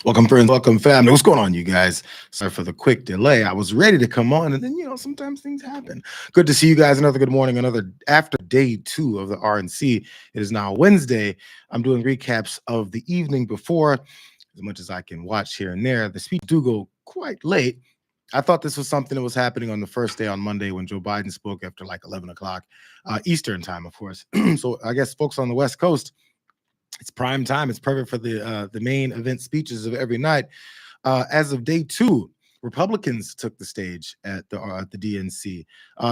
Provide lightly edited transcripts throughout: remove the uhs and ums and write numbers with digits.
Welcome, friends. Welcome, family. What's going on, you guys? Sorry for the quick delay. I was ready to come on, and then sometimes things happen. Good to see you guys. Another good morning. Another after day two of the RNC. It is now Wednesday. I'm doing recaps of the evening before, as much as I can watch here and there. The speech do go quite late. I thought this was something that was happening on the first day on Monday when Joe Biden spoke after like 11 o'clock Eastern time, of course. So I guess folks on the West Coast, it's prime time. It's perfect for the main event speeches of every night. As of day two, Republicans took the stage at the DNC.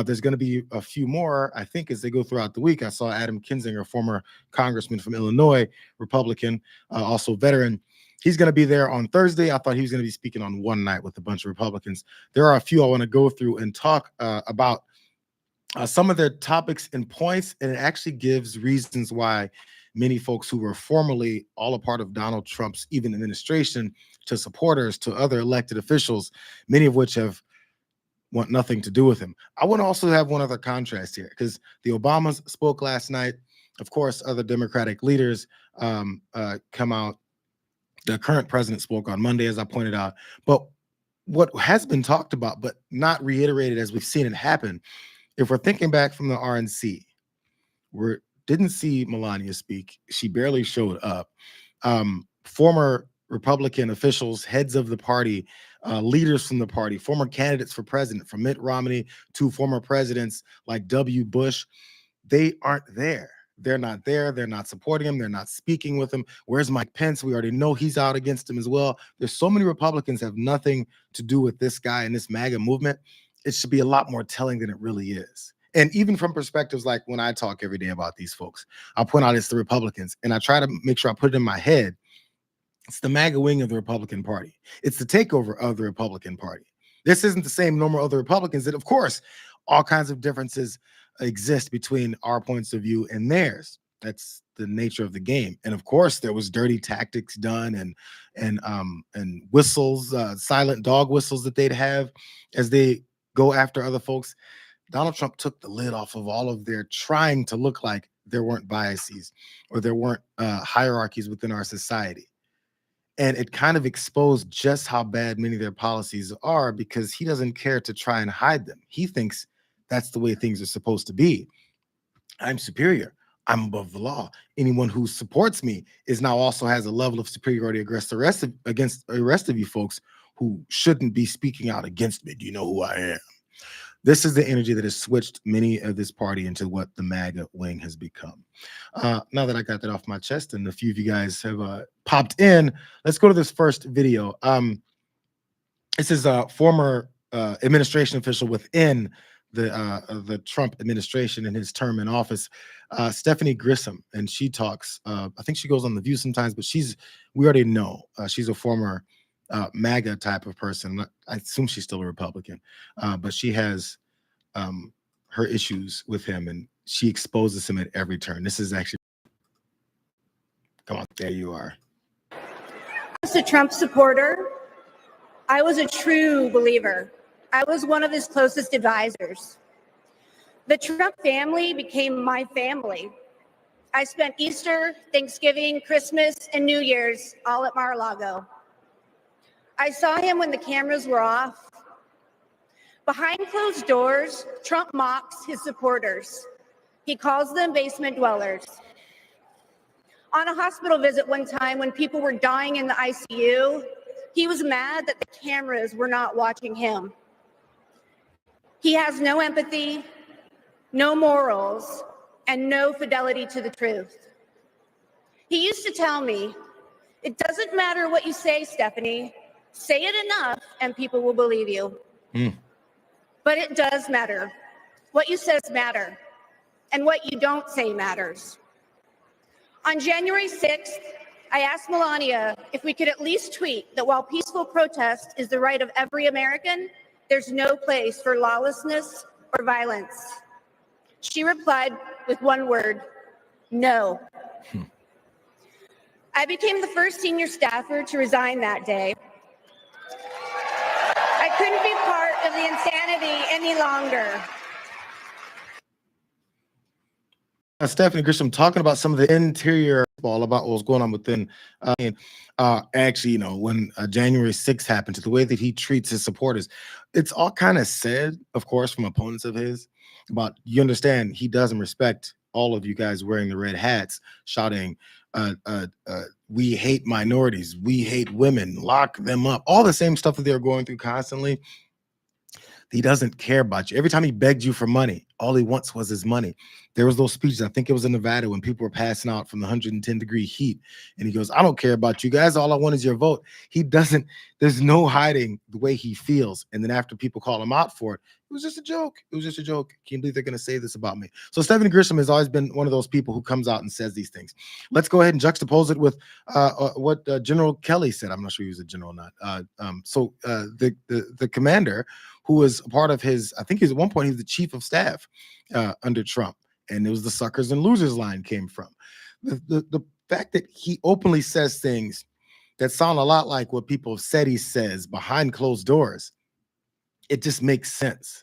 There's going to be a few more, I think, as they go throughout the week. I saw Adam Kinzinger, former congressman from Illinois, Republican, also veteran. He's going to be there on Thursday. I thought he was going to be speaking on one night with a bunch of Republicans. There are a few I want to go through and talk about some of their topics and points, and it actually gives reasons why many folks who were formerly all a part of Donald Trump's even administration, to supporters, to other elected officials, many of which have want nothing to do with him. I want to also have one other contrast here, because the Obamas spoke last night. Of course, other Democratic leaders come out. The current president spoke on Monday, as I pointed out. But what has been talked about, but not reiterated as we've seen it happen, if we're thinking back from the RNC, we didn't see Melania speak. She barely showed up. Former Republican officials, heads of the party, leaders from the party, former candidates for president, from Mitt Romney to former presidents like W. Bush, they aren't there. They're not there. They're not supporting him. They're not speaking with him. Where's Mike Pence? We already know he's out against him as well. There's so many Republicans have nothing to do with this guy and this MAGA movement. It should be a lot more telling than it really is. And even from perspectives like when I talk every day about these folks, I'll point out it's the Republicans, and I try to make sure I put it in my head. It's the MAGA wing of the Republican Party. It's the takeover of the Republican Party. This isn't the same normal other Republicans that, of course, all kinds of differences exist between our points of view and theirs. That's the nature of the game. And of course, there was dirty tactics done and whistles, silent dog whistles that they'd have as they go after other folks. Donald Trump took the lid off of all of their trying to look like there weren't biases or there weren't hierarchies within our society. And it kind of exposed just how bad many of their policies are, because he doesn't care to try and hide them. He thinks that's the way things are supposed to be. I'm superior. I'm above the law. Anyone who supports me is now also has a level of superiority against the rest of you folks who shouldn't be speaking out against me. Do you know who I am? This is the energy that has switched many of this party into what the MAGA wing has become. Now that I got that off my chest and a few of you guys have popped in, let's go to this first video. This is a former administration official within the Trump administration in his term in office, Stephanie Gresham, and she talks. I think she goes on The View sometimes, but we already know she's a former MAGA type of person. I assume she's still a Republican, but she has her issues with him, and she exposes him at every turn. This is actually, come on, there you are. I was a Trump supporter. I was a true believer. I was one of his closest advisors. The Trump family became my family. I spent Easter, Thanksgiving, Christmas, and New Year's all at Mar-a-Lago. I saw him when the cameras were off. Behind closed doors, Trump mocks his supporters. He calls them basement dwellers. On a hospital visit one time when people were dying in the ICU, he was mad that the cameras were not watching him. He has no empathy, no morals, and no fidelity to the truth. He used to tell me, "It doesn't matter what you say, Stephanie. Say it enough and people will believe you." But it does matter. What you say matter, and what you don't say matters. On January 6th, I asked Melania if we could at least tweet that while peaceful protest is the right of every American, there's no place for lawlessness or violence. She replied with one word: no. I became the first senior staffer to resign that day. I couldn't be part of the insanity any longer. Stephanie Gresham talking about some of the interior all about what was going on within. Actually, you know, when January 6th happened, to the way that he treats his supporters, it's all kind of said, of course, from opponents of his. About, you understand, he doesn't respect all of you guys wearing the red hats, shouting, "We hate minorities, we hate women, lock them up," all the same stuff that they're going through constantly. He doesn't care about you. Every time he begged you for money, all he wants was his money. There was those speeches, I think it was in Nevada, when people were passing out from the 110-degree heat. And he goes, "I don't care about you guys. All I want is your vote." He doesn't, there's no hiding the way he feels. And then after people call him out for it, it was just a joke. It was just a joke. Can't believe they're going to say this about me. So Stephanie Gresham has always been one of those people who comes out and says these things. Let's go ahead and juxtapose it with what General Kelly said. I'm not sure he was a general or not. The commander, who was a part of his, I think he was at one point, he was the chief of staff under Trump. And it was the suckers and losers line came from. The fact that he openly says things that sound a lot like what people have said he says behind closed doors, it just makes sense.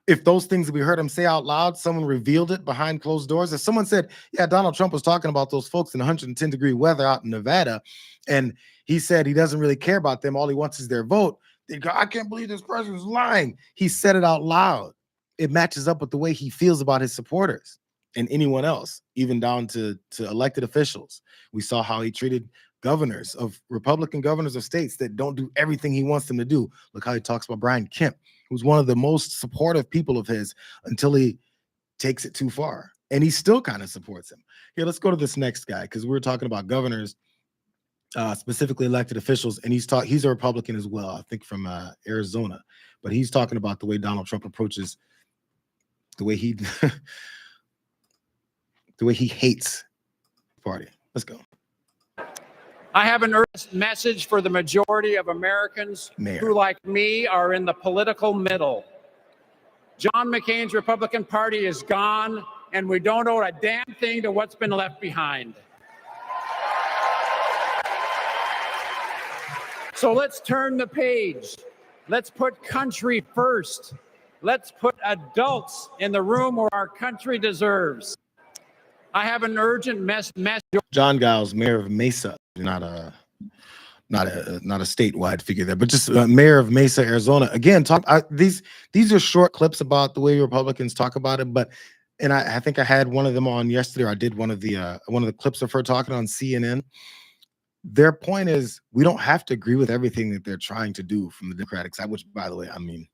If those things that we heard him say out loud, someone revealed it behind closed doors. If someone said, yeah, Donald Trump was talking about those folks in 110-degree weather out in Nevada, and he said he doesn't really care about them, all he wants is their vote, they go, "I can't believe this person's lying." He said it out loud. It matches up with the way he feels about his supporters and anyone else, even down to elected officials. We saw how he treated governors of Republican governors of states that don't do everything he wants them to do. Look how he talks about Brian Kemp, who's one of the most supportive people of his, until he takes it too far. And he still kind of supports him. Here, let's go to this next guy, because we were talking about governors, specifically elected officials, and he's a Republican as well, I think from Arizona, but he's talking about the way Donald Trump approaches, the way he the way he hates the party. Let's go. I have an earnest message for the majority of Americans who, like me, are in the political middle. John McCain's Republican Party is gone, and we don't owe a damn thing to what's been left behind. So let's turn the page. Let's put country first. Let's put adults in the room where our country deserves. I have an urgent message. John Giles, mayor of Mesa, not a statewide figure there, but just mayor of Mesa, Arizona. Again, these are short clips about the way Republicans talk about it, but I think I had one of them on yesterday, or I did one of the clips of her talking on CNN. Their point is, we don't have to agree with everything that they're trying to do from the Democratic side, which, by the way, I mean,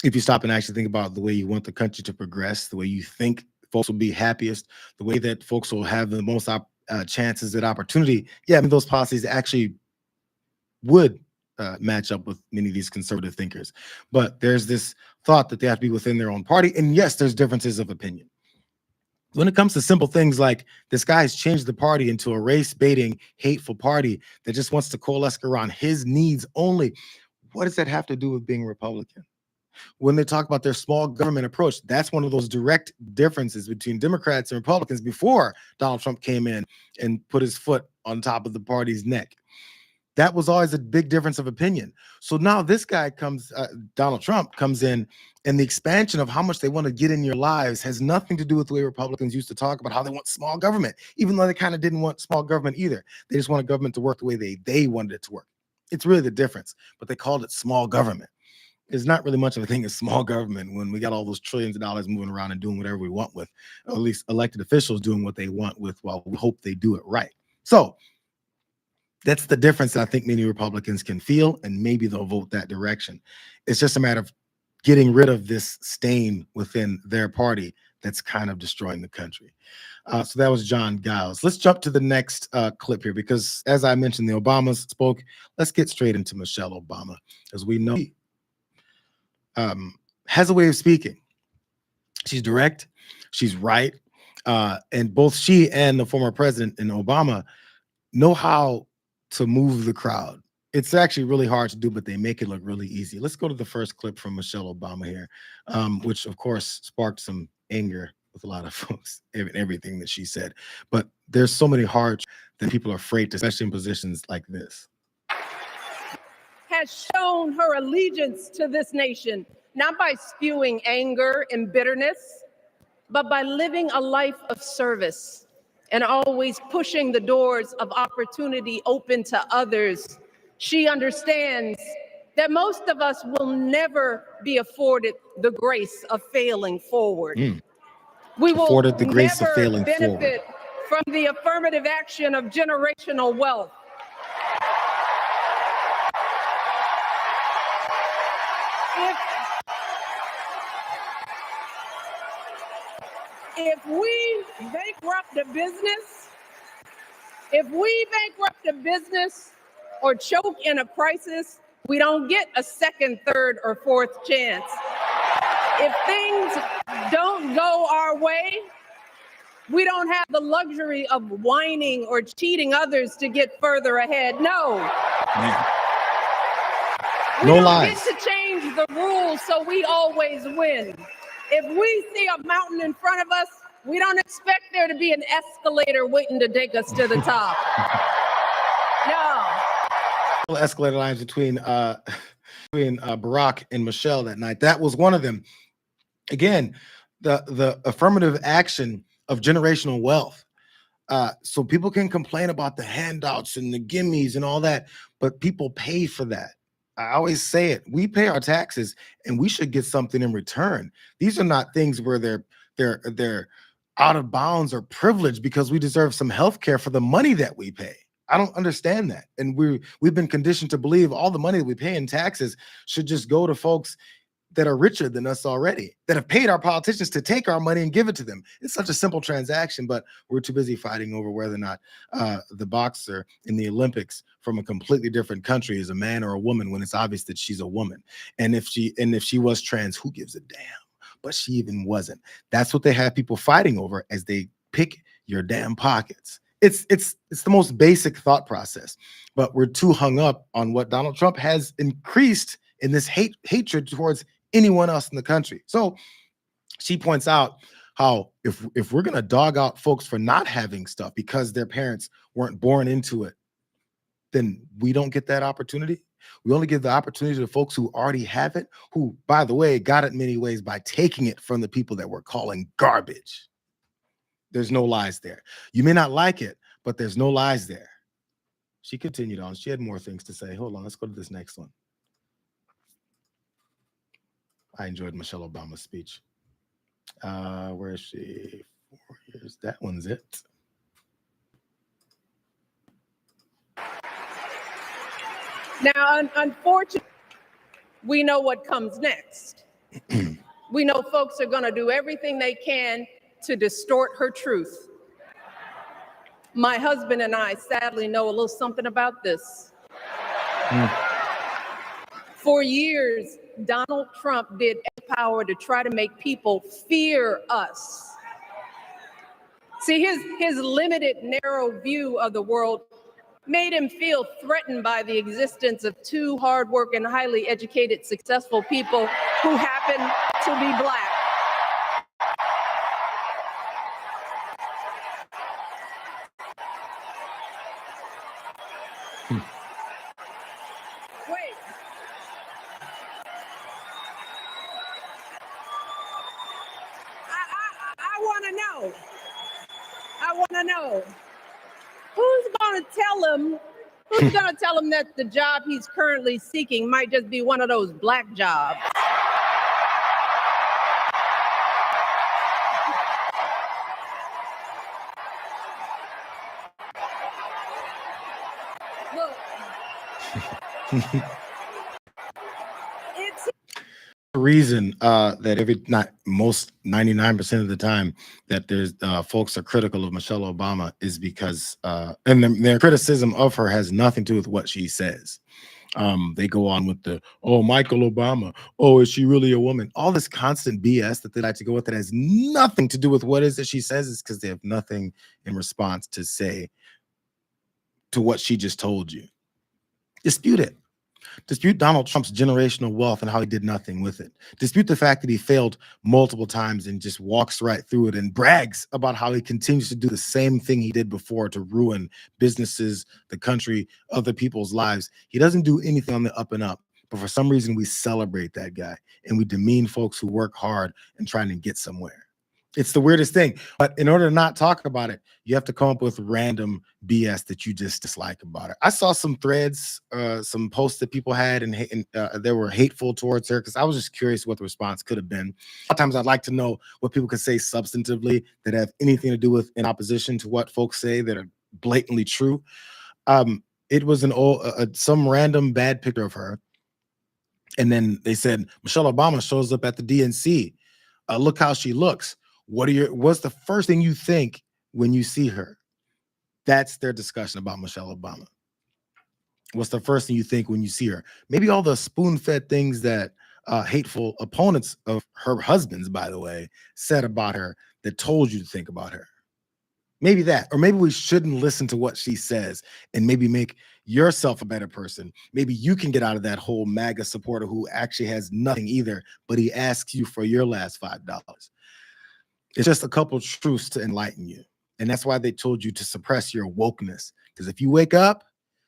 if you stop and actually think about the way you want the country to progress, the way you think folks will be happiest, the way that folks will have the most chances at opportunity, yeah, I mean, those policies actually would match up with many of these conservative thinkers. But there's this thought that they have to be within their own party. And yes, there's differences of opinion. When it comes to simple things like this guy has changed the party into a race-baiting, hateful party that just wants to coalesce around his needs only, what does that have to do with being Republican? When they talk about their small government approach, that's one of those direct differences between Democrats and Republicans before Donald Trump came in and put his foot on top of the party's neck. That was always a big difference of opinion. So now this guy comes, Donald Trump comes in, and the expansion of how much they want to get in your lives has nothing to do with the way Republicans used to talk about how they want small government, even though they kind of didn't want small government either. They just wanted government to work the way they wanted it to work. It's really the difference, but they called it small government. It's not really much of a thing as small government when we got all those trillions of dollars moving around and doing whatever we want with, or at least elected officials doing what they want with, while we hope they do it right. So that's the difference that I think many Republicans can feel, and maybe they'll vote that direction. It's just a matter of getting rid of this stain within their party that's kind of destroying the country. So that was John Giles. Let's jump to the next clip here, because as I mentioned, the Obamas spoke. Let's get straight into Michelle Obama, as we know has a way of speaking. She's direct, she's right, and both she and the former president and Obama know how to move the crowd. It's actually really hard to do, but they make it look really easy. Let's go to the first clip from Michelle Obama here, which of course sparked some anger with a lot of folks, everything that she said. But there's so many hard that people are afraid to, especially in positions like this. Has shown her allegiance to this nation, not by spewing anger and bitterness, but by living a life of service and always pushing the doors of opportunity open to others. She understands that most of us will never be afforded the grace of failing forward. We will Afforded the grace of never failing benefit from the affirmative action of generational wealth. If we bankrupt a business or choke in a crisis, we don't get a second, third, or fourth chance. If things don't go our way, we don't have the luxury of whining or cheating others to get further ahead. No. Man. We don't get to change the rules so we always win. If we see a mountain in front of us, we don't expect there to be an escalator waiting to take us to the top. No. Escalator lines between Barack and Michelle that night. That was one of them. Again, the affirmative action of generational wealth. So people can complain about the handouts and the gimmies and all that, but people pay for that. I always say it. We pay our taxes, and we should get something in return. These are not things where they're out of bounds or privileged because we deserve some health care for the money that we pay. I don't understand that. And we've been conditioned to believe all the money that we pay in taxes should just go to folks that are richer than us already, that have paid our politicians to take our money and give it to them. It's such a simple transaction, but we're too busy fighting over whether or not the boxer in the Olympics from a completely different country is a man or a woman when it's obvious that she's a woman. And if she was trans, who gives a damn? But she even wasn't. That's what they have people fighting over as they pick your damn pockets. It's the most basic thought process, but we're too hung up on what Donald Trump has increased in this hatred towards anyone else in the country. So she points out how if we're gonna dog out folks for not having stuff because their parents weren't born into it, then we don't get that opportunity. We only give the opportunity to folks who already have it, who, by the way, got it in many ways by taking it from the people that we're calling garbage. There's no lies there. You may not like it, but there's no lies there. She continued on. She had more things to say. Hold on, let's go to this next one. I enjoyed Michelle Obama's speech. Where is she? 4 years. That one's it. Now, unfortunately, we know what comes next. We know folks are going to do everything they can to distort her truth. My husband and I sadly know a little something about this. For years, Donald Trump did power to try to make people fear us. See, his limited, narrow view of the world made him feel threatened by the existence of two hardworking, highly educated, successful people who happen to be Black. Wait. I want to know. Who's going to tell him that the job he's currently seeking might just be one of those Black jobs? Look. It's The reason that most 99% of the time that there's folks are critical of Michelle Obama is because and their criticism of her has nothing to do with what she says. They go on with Michael Obama, is she really a woman? All this constant BS that they like to go with that has nothing to do with what is it she says, is because they have nothing in response to say to what she just told you. Dispute it. Dispute Donald Trump's generational wealth and how he did nothing with it. Dispute the fact that he failed multiple times and just walks right through it and brags about how he continues to do the same thing he did before to ruin businesses, the country, other people's lives. He doesn't do anything on the up and up, but for some reason we celebrate that guy and we demean folks who work hard and trying to get somewhere. It's the weirdest thing. But in order to not talk about it, you have to come up with random BS that you just dislike about her. I saw some threads, some posts that people had, and they were hateful towards her because I was just curious what the response could have been. Sometimes I'd like to know what people could say substantively that have anything to do with in opposition to what folks say that are blatantly true. It was some random bad picture of her. And then they said, Michelle Obama shows up at the DNC. Look how she looks. What's the first thing you think when you see her? That's their discussion about Michelle Obama. What's the first thing you think when you see her? Maybe all the spoon-fed things that hateful opponents of her husband's, by the way, said about her that told you to think about her. Maybe that, or maybe we shouldn't listen to what she says and maybe make yourself a better person. Maybe you can get out of that whole MAGA supporter who actually has nothing either, but he asks you for your last $5. It's just a couple of truths to enlighten you. And that's why they told you to suppress your wokeness. Because if you wake up,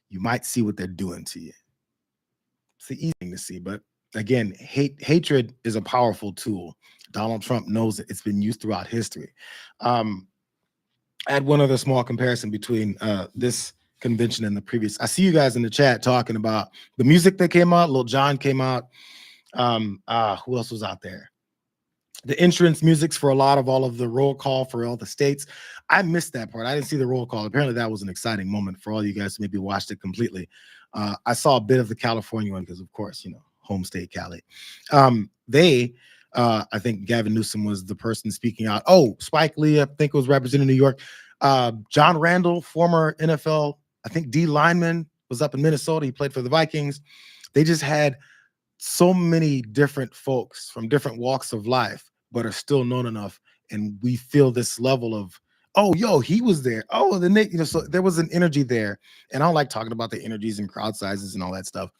you might see what they're doing to you. It's the easy thing to see. But again, hatred is a powerful tool. Donald Trump knows it. It's been used throughout history. I had one other small comparison between this convention and the previous. I see you guys in the chat talking about the music that came out. Lil Jon came out. Who else was out there? The entrance musics for all of the roll call for all the states. I missed that part. I didn't see the roll call. Apparently that was an exciting moment for all you guys who maybe watched it completely. I saw a bit of the California one because, of course, home state Cali. I think Gavin Newsom was the person speaking out. Oh, Spike Lee, I think, was representing New York. John Randall, former NFL, I think D lineman, was up in Minnesota. He played for the Vikings. They just had so many different folks from different walks of life, but are still known enough. And we feel this level of, oh, yo, he was there. Oh, so there was an energy there. And I don't like talking about the energies and crowd sizes and all that stuff.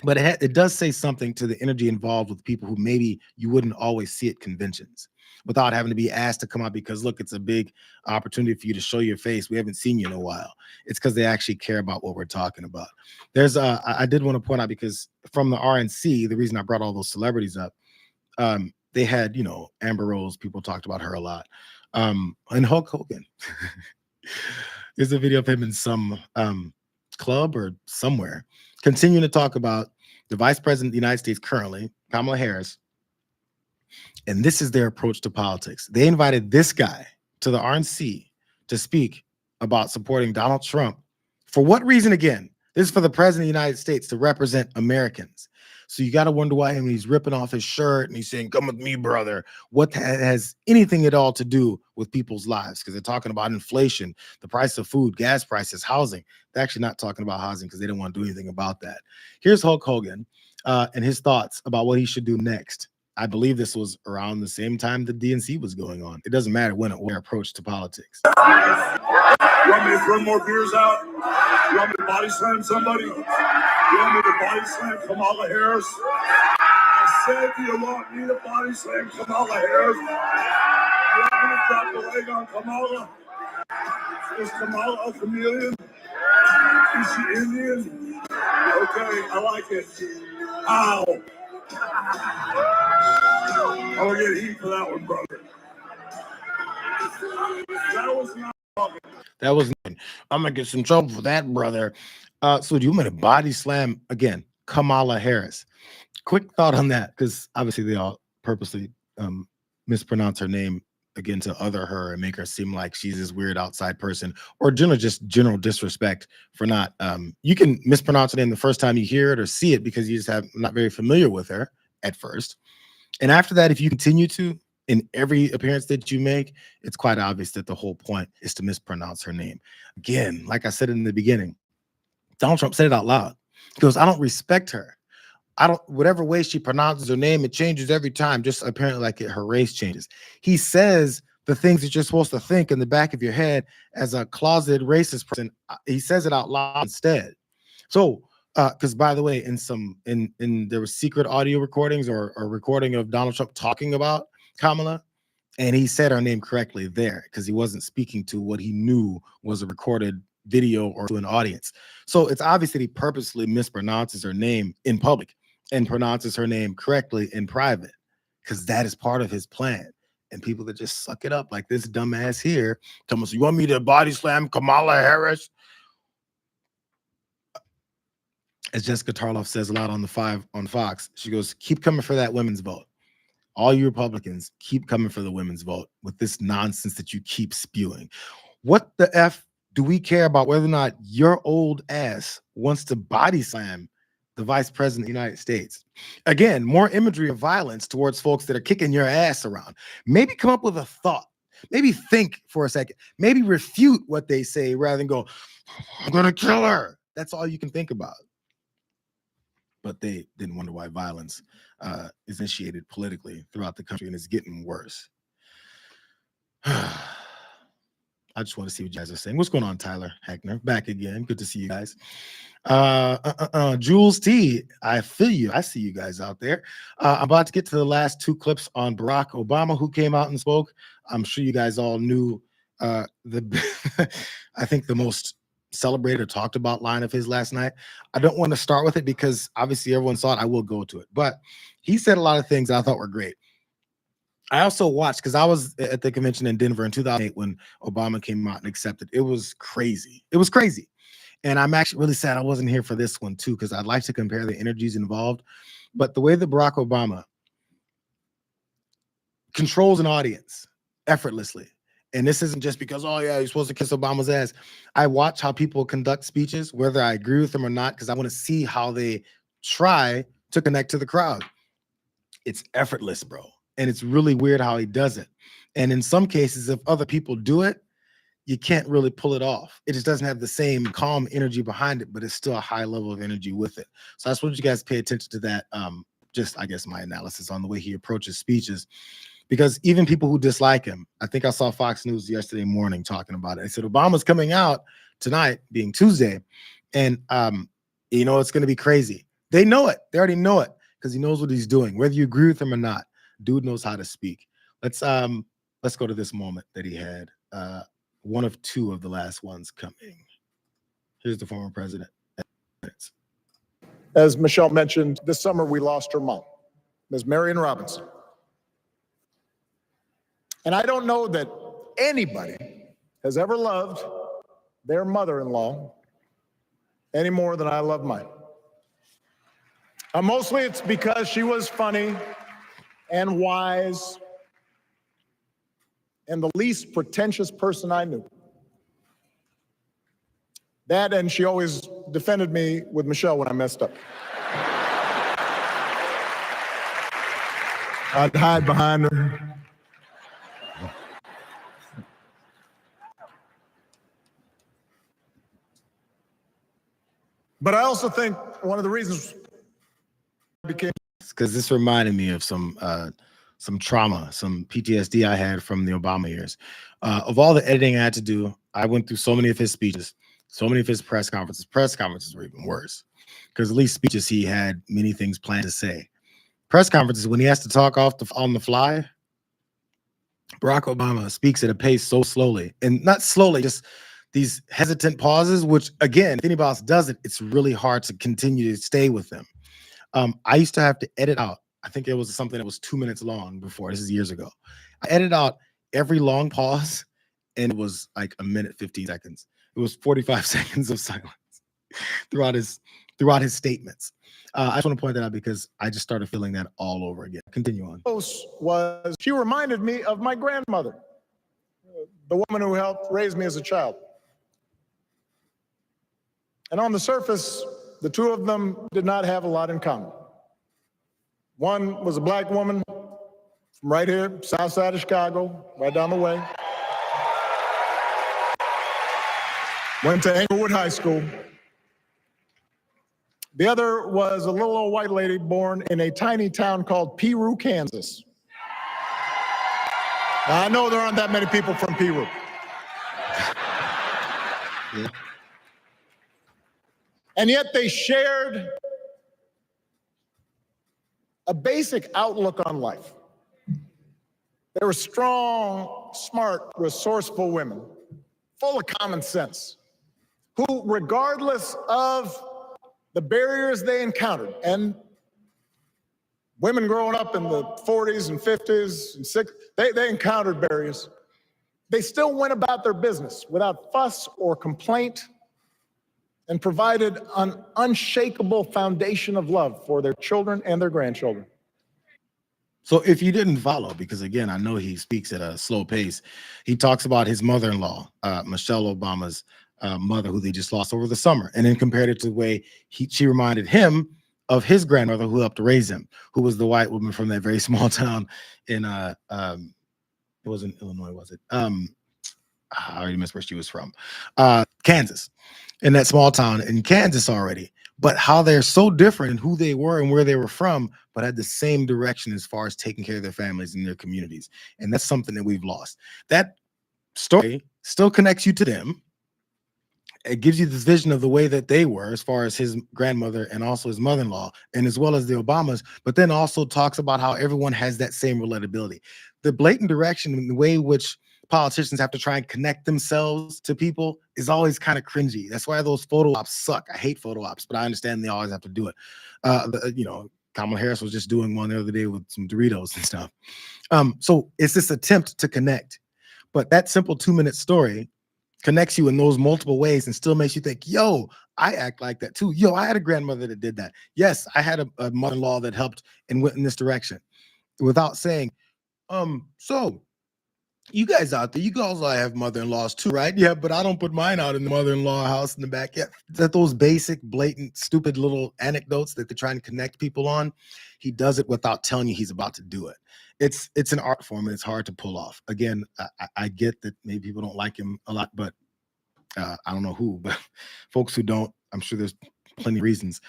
But it does say something to the energy involved with people who maybe you wouldn't always see at conventions without having to be asked to come out because, look, it's a big opportunity for you to show your face. We haven't seen you in a while. It's because they actually care about what we're talking about. I did want to point out, because from the RNC, the reason I brought all those celebrities up, they had, Amber Rose, people talked about her a lot. And Hulk Hogan. There's a video of him in some club or somewhere continuing to talk about the vice president of the United States currently, Kamala Harris. And this is their approach to politics. They invited this guy to the RNC to speak about supporting Donald Trump. For what reason? Again, this is for the president of the United States to represent Americans. So you got to wonder why he's ripping off his shirt and he's saying, come with me, brother. What has anything at all to do with people's lives? Because they're talking about inflation, the price of food, gas prices, housing. They're actually not talking about housing because they don't want to do anything about that. Here's Hulk Hogan and his thoughts about what he should do next. I believe this was around the same time the DNC was going on. It doesn't matter when their approach to politics. You want me to throw more beers out? You want me to body slam somebody? You want me to body slam Kamala Harris? I said, do you want me to body slam Kamala Harris? You want me to drop the leg on Kamala? Is Kamala a chameleon? Is she Indian? Okay, I like it. Ow. I'm gonna get heat for that one, brother. That was not talking. That was not. I'm gonna get some trouble for that, brother. So do you want to body slam again Kamala Harris? Quick thought on that, because obviously they all purposely mispronounce her name again to other her and make her seem like she's this weird outside person, or general disrespect for not. You can mispronounce her name the first time you hear it or see it because you just not very familiar with her at first. And after that, if you continue to, in every appearance that you make, it's quite obvious that the whole point is to mispronounce her name. Again, like I said in the beginning, Donald Trump said it out loud. He goes, I don't respect her. Whatever way she pronounces her name, it changes every time, just apparently like her race changes. He says the things that you're supposed to think in the back of your head as a closeted racist person. He says it out loud instead. So, because by the way, there were secret audio recordings or a recording of Donald Trump talking about Kamala, and he said her name correctly there because he wasn't speaking to what he knew was a recorded video or to an audience. So it's obvious that he purposely mispronounces her name in public and pronounces her name correctly in private, because that is part of his plan. and people that just suck it up, like this dumbass here. Thomas, you want me to body slam Kamala Harris? As Jessica Tarloff says a lot on the 5 on Fox, she goes, keep coming for that women's vote. All you Republicans, keep coming for the women's vote with this nonsense that you keep spewing. What the F do we care about whether or not your old ass wants to body slam the vice president of the United States? Again, more imagery of violence towards folks that are kicking your ass around. Maybe come up with a thought. Maybe think for a second. Maybe refute what they say rather than go, I'm going to kill her. That's all you can think about. But they didn't wonder why violence is initiated politically throughout the country, and it's getting worse. I just want to see what you guys are saying. What's going on, Tyler Heckner? Back again. Good to see you guys. Jules T, I feel you. I see you guys out there. I'm about to get to the last 2 clips on Barack Obama, who came out and spoke. I'm sure you guys all knew I think the most celebrated or talked about line of his last night. I don't want to start with it because obviously everyone saw it. I will go to it. But he said a lot of things I thought were great. I also watched, because I was at the convention in Denver in 2008 when Obama came out and accepted. It was crazy. It was crazy. And I'm actually really sad I wasn't here for this one too, because I'd like to compare the energies involved. But the way that Barack Obama controls an audience effortlessly, and this isn't just because, oh yeah, you're supposed to kiss Obama's ass. I watch how people conduct speeches, whether I agree with them or not, because I want to see how they try to connect to the crowd. It's effortless, bro. And it's really weird how he does it. And in some cases, if other people do it, you can't really pull it off. It just doesn't have the same calm energy behind it, but it's still a high level of energy with it. So I just want you guys to pay attention to that. Just, I guess, my analysis on the way he approaches speeches. Because even people who dislike him, I think I saw Fox News yesterday morning talking about it. They said Obama's coming out tonight, being Tuesday, and you know it's going to be crazy. They know it. They already know it because he knows what he's doing. Whether you agree with him or not, dude knows how to speak. Let's go to this moment that he had. One of 2 of the last ones coming. Here's the former president. As Michelle mentioned, this summer we lost her mom, Ms. Marion Robinson. And I don't know that anybody has ever loved their mother-in-law any more than I love mine. Mostly it's because she was funny and wise and the least pretentious person I knew. That, and she always defended me with Michelle when I messed up. I'd hide behind her. But I also think one of the reasons I became, because this reminded me of some trauma, some PTSD I had from the Obama years. Of all the editing I had to do, I went through so many of his speeches, so many of his press conferences. Press conferences were even worse because at least speeches he had many things planned to say. Press conferences, when he has to talk on the fly, Barack Obama speaks at a pace so slowly, and not slowly, just these hesitant pauses, which again, if anybody else does it, it's really hard to continue to stay with them. I used to have to edit out. I think it was something that was 2 minutes long before. This is years ago. I edited out every long pause, and it was like 1 minute, 15 seconds. It was 45 seconds of silence throughout his statements. I just want to point that out because I just started feeling that all over again. Continue on. Was she reminded me of my grandmother, the woman who helped raise me as a child. And on the surface, the 2 of them did not have a lot in common. One was a black woman from right here, south side of Chicago, right down the way. Went to Englewood High School. The other was a little old white lady born in a tiny town called Peru, Kansas. Now, I know there aren't that many people from Peru. Yeah. And yet they shared a basic outlook on life. They were strong, smart, resourceful women, full of common sense, who, regardless of the barriers they encountered, and Women growing up in the 40s and 50s and 60s, they encountered barriers. They still went about their business without fuss or complaint and provided an unshakable foundation of love for their children and their grandchildren. So if you didn't follow, because again, I know he speaks at a slow pace, he talks about his mother-in-law, Michelle Obama's mother, who they just lost over the summer, and then compared it to the way she reminded him of his grandmother who helped raise him, who was the white woman from that very small town in it wasn't Illinois, was it? I already missed where she was from. Kansas, in that small town in Kansas already. But how they're so different in who they were and where they were from, but had the same direction as far as taking care of their families and their communities. And that's something that we've lost. That story still connects you to them. It gives you this vision of the way that they were as far as his grandmother and also his mother-in-law, and as well as the Obamas, but then also talks about how everyone has that same relatability. The blatant direction and the way in which politicians have to try and connect themselves to people is always kind of cringy. That's why those photo ops suck. I hate photo ops, but I understand they always have to do it. Kamala Harris was just doing one the other day with some Doritos and stuff. So it's this attempt to connect, but that simple 2-minute story connects you in those multiple ways and still makes you think, yo, I act like that too. Yo, I had a grandmother that did that. Yes, I had a mother-in-law that helped and went in this direction, without saying, so you guys out there, you guys all have mother-in-laws too, right? Yeah, but I don't put mine out in the mother-in-law house in the back. Yeah, that those basic, blatant, stupid little anecdotes that they're trying to connect people on. He does it without telling you he's about to do it. It's an art form and it's hard to pull off. Again, I get that maybe people don't like him a lot, but I don't know who, but folks who don't, I'm sure there's plenty of reasons.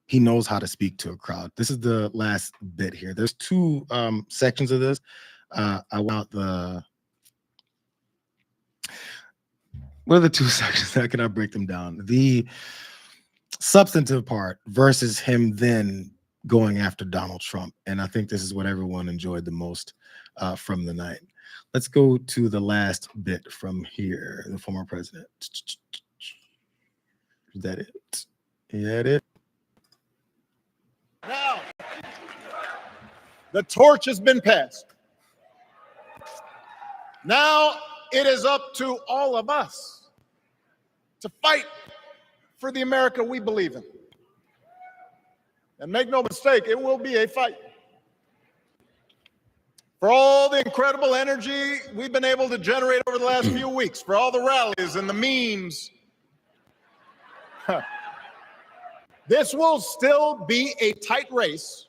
He knows how to speak to a crowd. This is the last bit here. There's 2 sections of this. I want what are the 2 sections? How can I break them down? The substantive part versus him then going after Donald Trump. And I think this is what everyone enjoyed the most from the night. Let's go to the last bit from here. The former president. Is that it? Is that it? Now, the torch has been passed. Now it is up to all of us to fight for the America we believe in. And make no mistake, it will be a fight. For all the incredible energy we've been able to generate over the last few weeks, for all the rallies and the memes, this will still be a tight race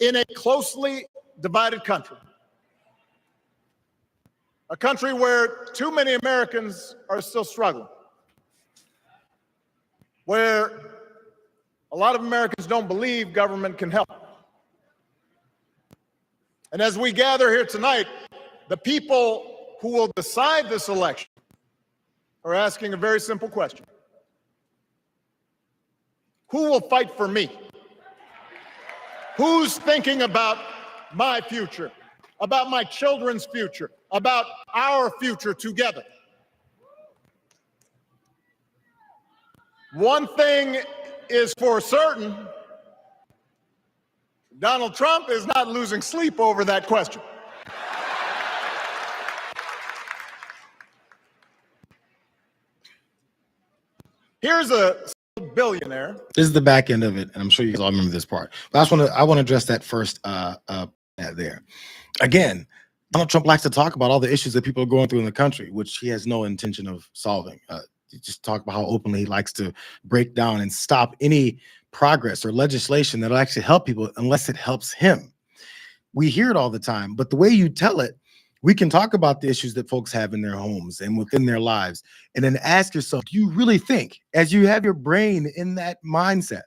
in a closely divided country. A country where too many Americans are still struggling, where a lot of Americans don't believe government can help. And as we gather here tonight, the people who will decide this election are asking a very simple question. Who will fight for me? Who's thinking about my future, about my children's future, about our future together? One thing is for certain, Donald Trump is not losing sleep over that question. Here's a billionaire. This is the back end of it, and I'm sure you guys all remember this part. But I want to address that first there. Again, Donald Trump likes to talk about all the issues that people are going through in the country, which he has no intention of solving. Just talk about how openly he likes to break down and stop any progress or legislation that'll actually help people unless it helps him. We hear it all the time, but the way you tell it, we can talk about the issues that folks have in their homes and within their lives, and then ask yourself, do you really think, as you have your brain in that mindset,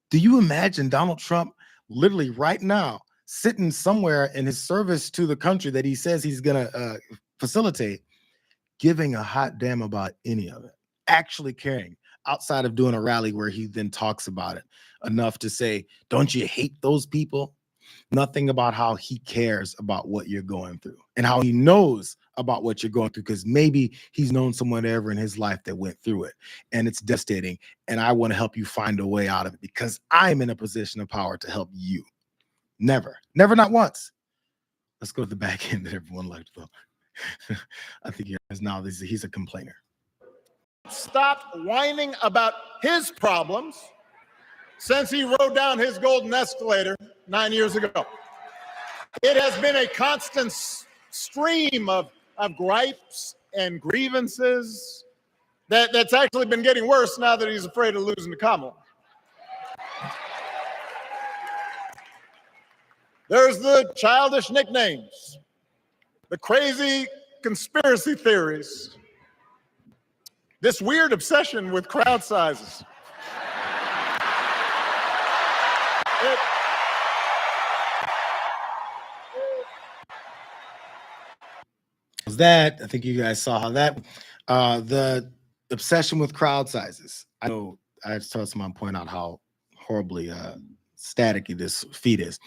do you imagine Donald Trump literally right now sitting somewhere in his service to the country that he says he's going to facilitate, giving a hot damn about any of it, actually caring, outside of doing a rally where he then talks about it enough to say, don't you hate those people? Nothing about how he cares about what you're going through and how he knows about what you're going through, because maybe he's known someone ever in his life that went through it, and it's devastating. And I want to help you find a way out of it because I'm in a position of power to help you. Never, not once. Let's go to the back end that everyone liked, though. I think he's a complainer. Stopped whining about his problems since he rode down his golden escalator 9 years ago. It has been a constant stream of gripes and grievances that's actually been getting worse now that he's afraid of losing to Kamala. There's the childish nicknames, the crazy conspiracy theories, this weird obsession with crowd sizes. That I think you guys saw how that the obsession with crowd sizes. I know I saw someone point out how horribly staticky this feed is.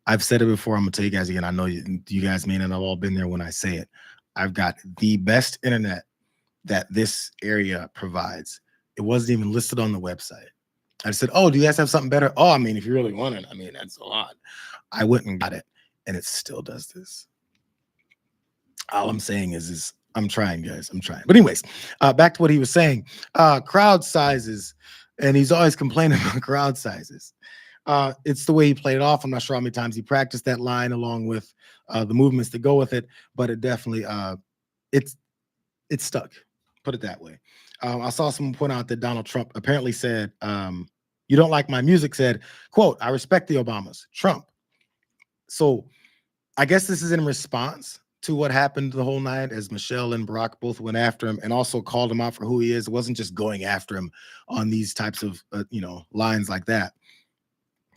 I've said it before. I'm gonna tell you guys again. I know you guys may not have all been there when I say it. I've got the best internet that this area provides. It wasn't even listed on the website. I said, "Oh, do you guys have something better?" "Oh, I mean, if you really want it, I mean, that's a lot." I went and got it, and it still does this. All I'm saying is I'm trying, guys. I'm trying. But anyways, back to what he was saying. Crowd sizes, and he's always complaining about crowd sizes. It's the way he played it off. I'm not sure how many times he practiced that line along with the movements that go with it, but it definitely it's stuck. Put it that way. I saw someone point out that Donald Trump apparently said, "You don't like my music," said, quote, "I respect the Obamas." Trump. So I guess this is in response to what happened the whole night, as Michelle and Barack both went after him and also called him out for who he is. It wasn't just going after him on these types of lines like that,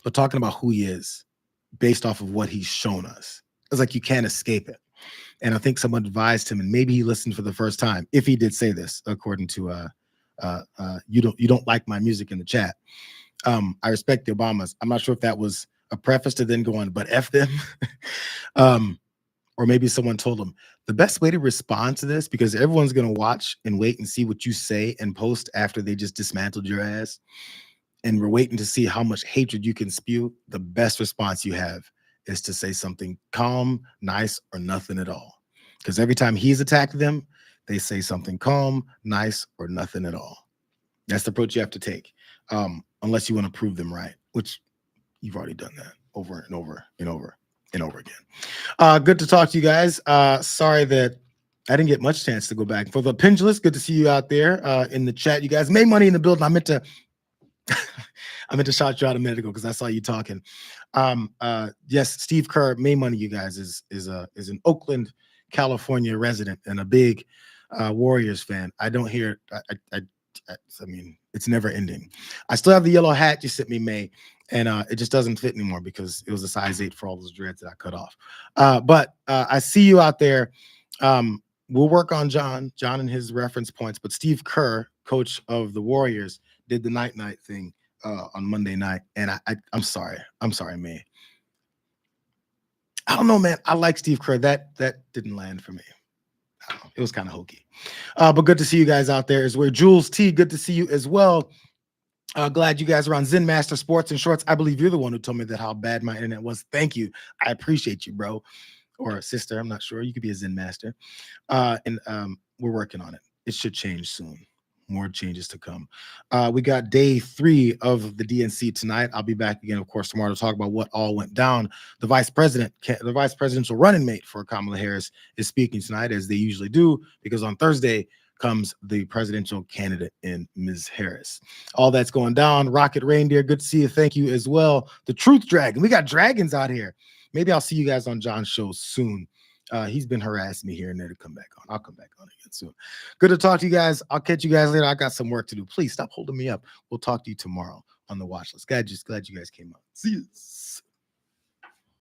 but talking about who he is based off of what he's shown us. It's like you can't escape it. And I think someone advised him, and maybe he listened for the first time, if he did say this, according to you don't like my music in the chat. I respect the Obamas. I'm not sure if that was a preface to then go on, but F them. Or maybe someone told him the best way to respond to this, because everyone's going to watch and wait and see what you say and post after they just dismantled your ass. And we're waiting to see how much hatred you can spew. The best response you have is to say something calm, nice, or nothing at all. Because every time he's attacked them, they say something calm, nice, or nothing at all. That's the approach you have to take, unless you want to prove them right, which you've already done that over and over and over and over again. Good to talk to you guys. Sorry that I didn't get much chance to go back. For the pendulous, good to see you out there in the chat. You guys made money in the building. I meant to shout you out a minute ago because I saw you talking. Yes, Steve Kerr, made money. You guys is an Oakland, California resident and a big Warriors fan. I don't hear. I mean, it's never ending. I still have the yellow hat you sent me, May, and it just doesn't fit anymore because it was a size 8 for all those dreads that I cut off. But I see you out there. We'll work on John and his reference points. But Steve Kerr, coach of the Warriors, did the night thing on Monday night, and I'm sorry, May. I don't know, man. I like Steve Kerr. That didn't land for me. It was kind of hokey. But good to see you guys out there. Is where Jules T, good to see you as well. Glad you guys are on Zen Master Sports and Shorts. I believe you're the one who told me that how bad my internet was. Thank you. I appreciate you, bro. Or sister, I'm not sure. You could be a Zen Master. And we're working on it. It should change soon. More changes to come. We got day 3 of the DNC tonight. I'll be back again, of course, tomorrow to talk about what all went down. The vice presidential running mate for Kamala Harris is speaking tonight, as they usually do, because on Thursday comes the presidential candidate in Ms. Harris. All that's going down. Rocket Reindeer, good to see you. Thank you as well. The Truth Dragon. We got dragons out here. Maybe I'll see you guys on John's show soon. He's been harassing me here and there to come back on. I'll come back on again soon. Good to talk to you guys. I'll catch you guys later. I got some work to do. Please stop holding me up. We'll talk to you tomorrow on the watch list. Glad you guys came out. See you.